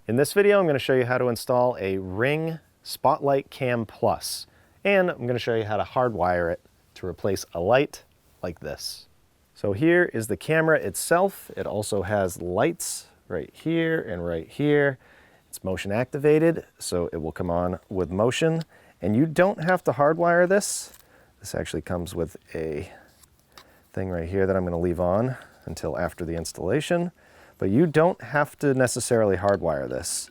In this video, I'm going to show you how to install a Ring Spotlight Cam Plus, and I'm going to show you how to hardwire it to replace a light like this. So here is the camera itself. It also has lights right here and right here. It's motion activated, so it will come on with motion, and you don't have to hardwire this. This actually comes with a thing right here that I'm going to leave on until after the installation, but you don't have to necessarily hardwire this.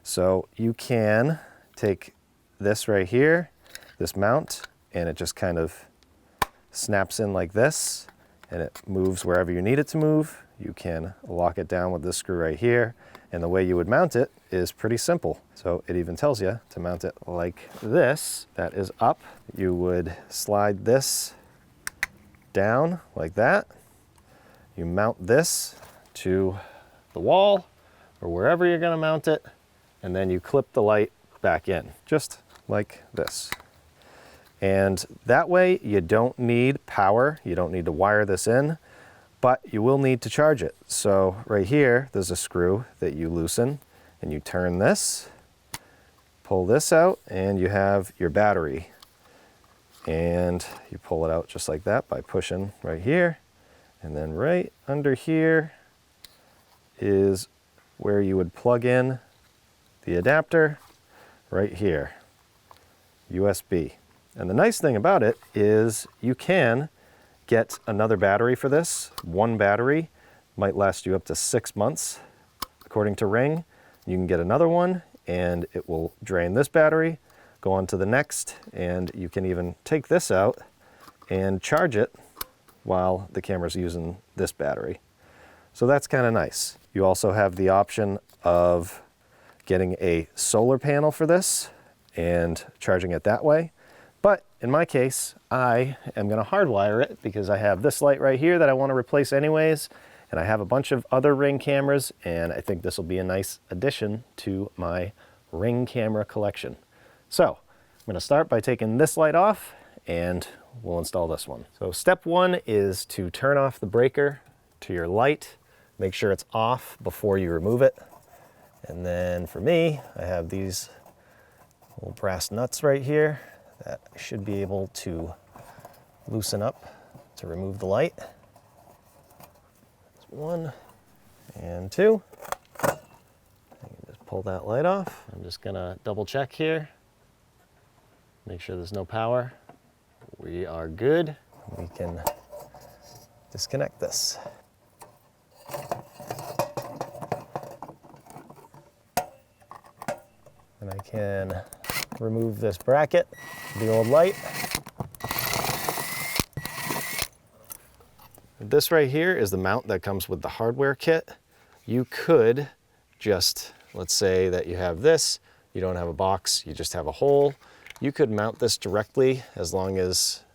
So you can take this right here, this mount, and it just kind of snaps in like this, and it moves wherever you need it to move. You can lock it down with this screw right here, and the way you would mount it is pretty simple. So it even tells you to mount it like this. That is up. You would slide this down like that. You mount this to the wall or wherever you're going to mount it, and then you clip the light back in, just like this. And that way you don't need power, you don't need to wire this in, but you will need to charge it. So right here, there's a screw that you loosen, and you turn this, pull this out, and you have your battery. And you pull it out just like that by pushing right here. And then right under here is where you would plug in the adapter right here, USB. And the nice thing about it is you can get another battery for this. One battery might last you up to 6 months, according to Ring. You can get another one, and it will drain this battery, go on to the next, and you can even take this out and charge it while the camera's using this battery. So that's kind of nice. You also have the option of getting a solar panel for this and charging it that way. But in my case, I am going to hardwire it because I have this light right here that I want to replace anyways, and I have a bunch of other Ring cameras, and I think this will be a nice addition to my Ring camera collection. So I'm going to start by taking this light off, and we'll install this one. So step one is to turn off the breaker to your light. Make sure it's off before you remove it. And then for me, I have these little brass nuts right here that I should be able to loosen up to remove the light. That's 1 and 2. I can just pull that light off. I'm just gonna double check here. Make sure there's no power. We are good. We can disconnect this. And I can remove this bracket, the old light. This right here is the mount that comes with the hardware kit. You could just, let's say that you have this, you don't have a box, you just have a hole. You could mount this directly as long as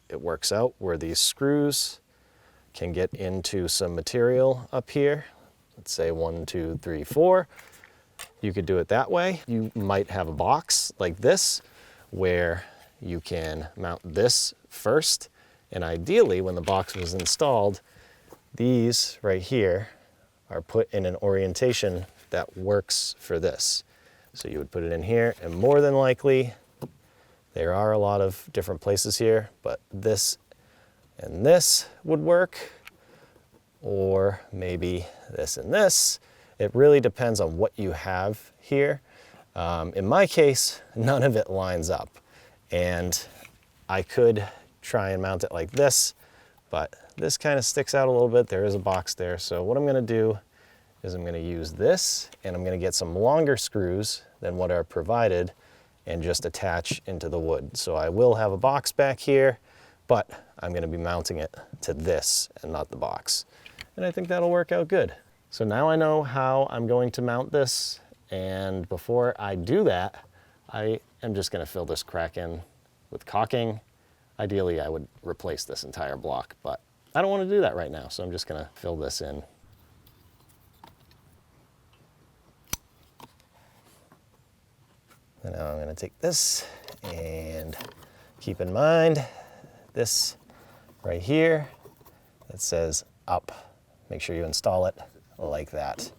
it works out where these screws can get into some material up here. Let's say 1, 2, 3, 4. You could do it that way. You might have a box like this where you can mount this first. And ideally, when the box was installed, these right here are put in an orientation that works for this. So you would put it in here, and more than likely, there are a lot of different places here, but this and this would work, or maybe this and this. It really depends on what you have here. In my case, none of it lines up, and I could try and mount it like this, but this kind of sticks out a little bit. There is a box there. So what I'm going to do is I'm going to use this, and I'm going to get some longer screws than what are provided and just attach into the wood. So I will have a box back here, but I'm going to be mounting it to this and not the box. And I think that'll work out good. So now I know how I'm going to mount this, and before I do that, I am just going to fill this crack in with caulking. Ideally, I would replace this entire block, but I don't want to do that right now, so I'm just going to fill this in. And now I'm going to take this, and keep in mind this right here that says up. Make sure you install it like that.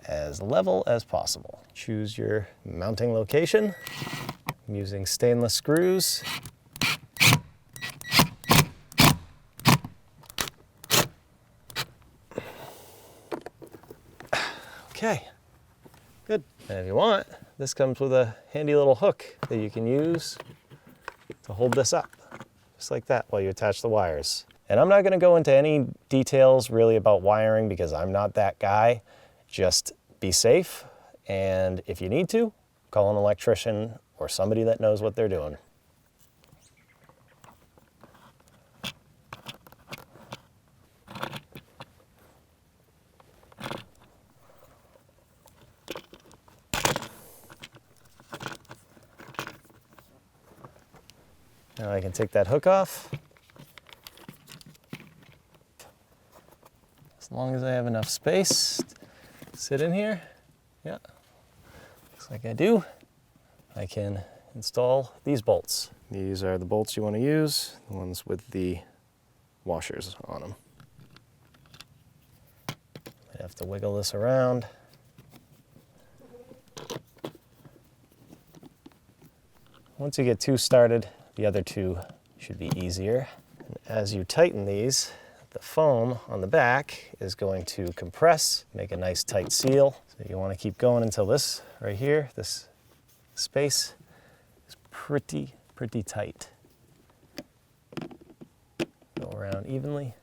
as level as possible. Choose your mounting location. I'm using stainless screws. Okay, good. And if you want, this comes with a handy little hook that you can use to hold this up, just like that while you attach the wires. And I'm not gonna go into any details really about wiring because I'm not that guy. Just be safe, and if you need to, call an electrician or somebody that knows what they're doing. Now I can take that hook off. As long as I have enough space to sit in here. Yeah, looks like I do. I can install these bolts. These are the bolts you want to use, the ones with the washers on them. I have to wiggle this around. Once you get two started, the other two should be easier. And as you tighten these, the foam on the back is going to compress, make a nice tight seal. So you want to keep going until this right here, this space is pretty tight. Go around evenly.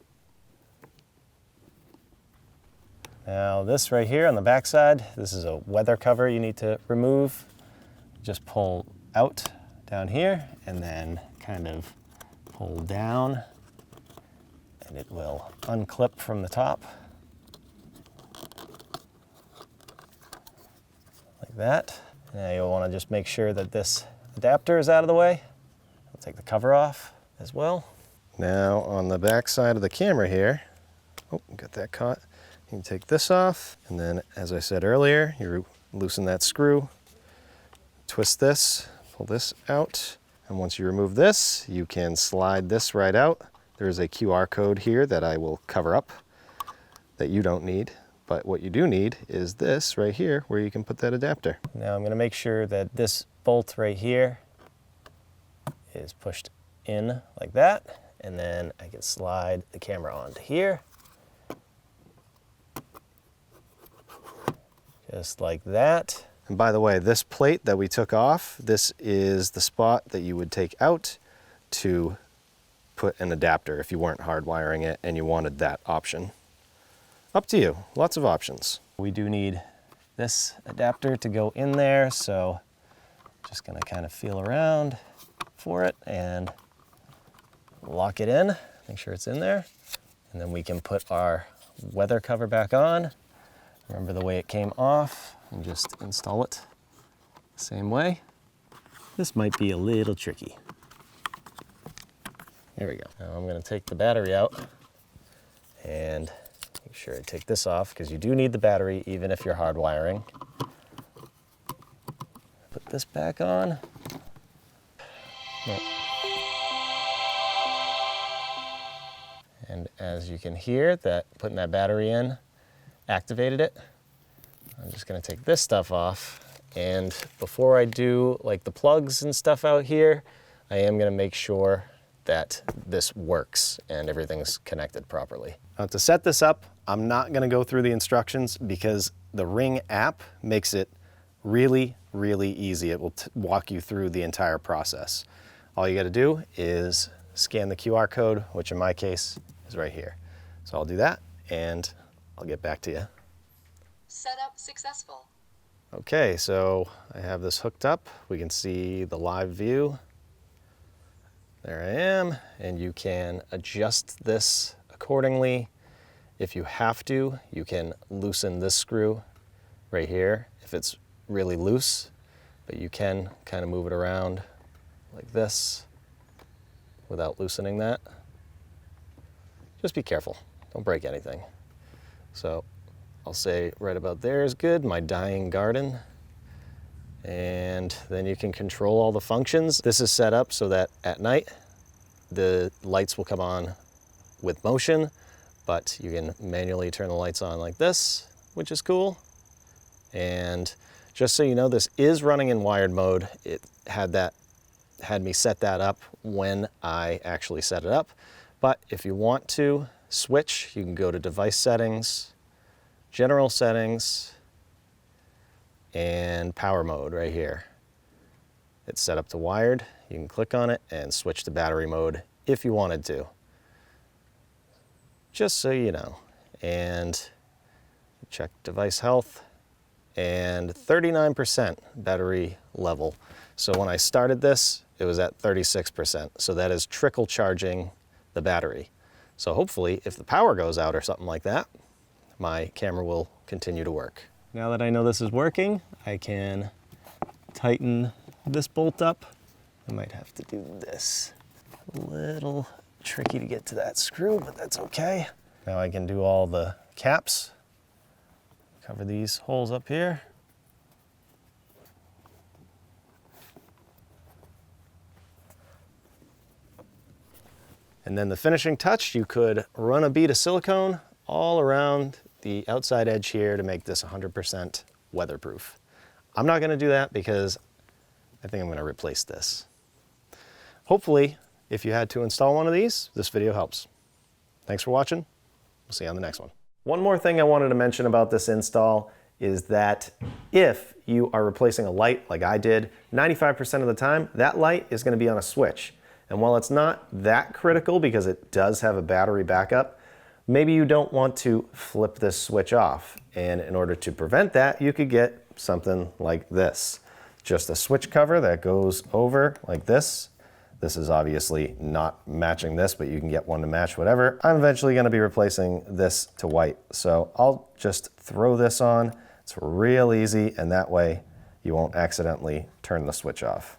Now this right here on the back side, this is a weather cover you need to remove. Just pull out down here and then kind of pull down and it will unclip from the top like that. Now you'll want to just make sure that this adapter is out of the way. I'll take the cover off as well. Now on the back side of the camera here, oh, got that caught. You can take this off, and then as I said earlier, you loosen that screw, twist this, pull this out, and once you remove this, you can slide this right out. There's a QR code here that I will cover up that you don't need, but what you do need is this right here where you can put that adapter. Now I'm going to make sure that this bolt right here is pushed in like that, and then I can slide the camera onto here. Just like that. And by the way, this plate that we took off, this is the spot that you would take out to put an adapter if you weren't hardwiring it and you wanted that option. Up to you, lots of options. We do need this adapter to go in there, so just gonna kind of feel around for it and lock it in, make sure it's in there, and then we can put our weather cover back on. Remember the way it came off, and just install it the same way. This might be a little tricky. There we go. Now I'm going to take the battery out and make sure I take this off because you do need the battery even if you're hardwiring. Put this back on. No. And as you can hear, that putting that battery in activated it. I'm just going to take this stuff off, and before I do like the plugs and stuff out here, I am going to make sure that this works and everything's connected properly. Now to set this up, I'm not going to go through the instructions because the Ring app makes it really easy. It will walk you through the entire process. All you got to do is scan the QR code, which in my case is right here. So I'll do that and I'll get back to you. Setup successful. Okay, so I have this hooked up. We can see the live view. There I am, and you can adjust this accordingly. If you have to, you can loosen this screw right here if it's really loose, but you can kind of move it around like this without loosening that. Just be careful, don't break anything. So I'll say right about there is good, my dying garden. And then you can control all the functions. This is set up so that at night, the lights will come on with motion, but you can manually turn the lights on like this, which is cool. And just so you know, this is running in wired mode. It had me set that up when I actually set it up. But if you want to switch, you can go to device settings, general settings, and power mode right here. It's set up to wired. You can click on it and switch to battery mode if you wanted to. Just so you know. And check device health and 39% battery level. So when I started this, it was at 36%. So that is trickle charging the battery. So hopefully if the power goes out or something like that, my camera will continue to work. Now that I know this is working, I can tighten this bolt up. I might have to do this. A little tricky to get to that screw, but that's okay. Now I can do all the caps. Cover these holes up here. And then the finishing touch, you could run a bead of silicone all around the outside edge here to make this 100% weatherproof. I'm not gonna do that because I think I'm gonna replace this. Hopefully, if you had to install one of these, this video helps. Thanks for watching. We'll see you on the next one. One more thing I wanted to mention about this install is that if you are replacing a light like I did, 95% of the time, that light is gonna be on a switch. And while it's not that critical because it does have a battery backup, maybe you don't want to flip this switch off. And in order to prevent that, you could get something like this. Just a switch cover that goes over like this. This is obviously not matching this, but you can get one to match whatever. I'm eventually gonna be replacing this to white. So I'll just throw this on. It's real easy, and that way you won't accidentally turn the switch off.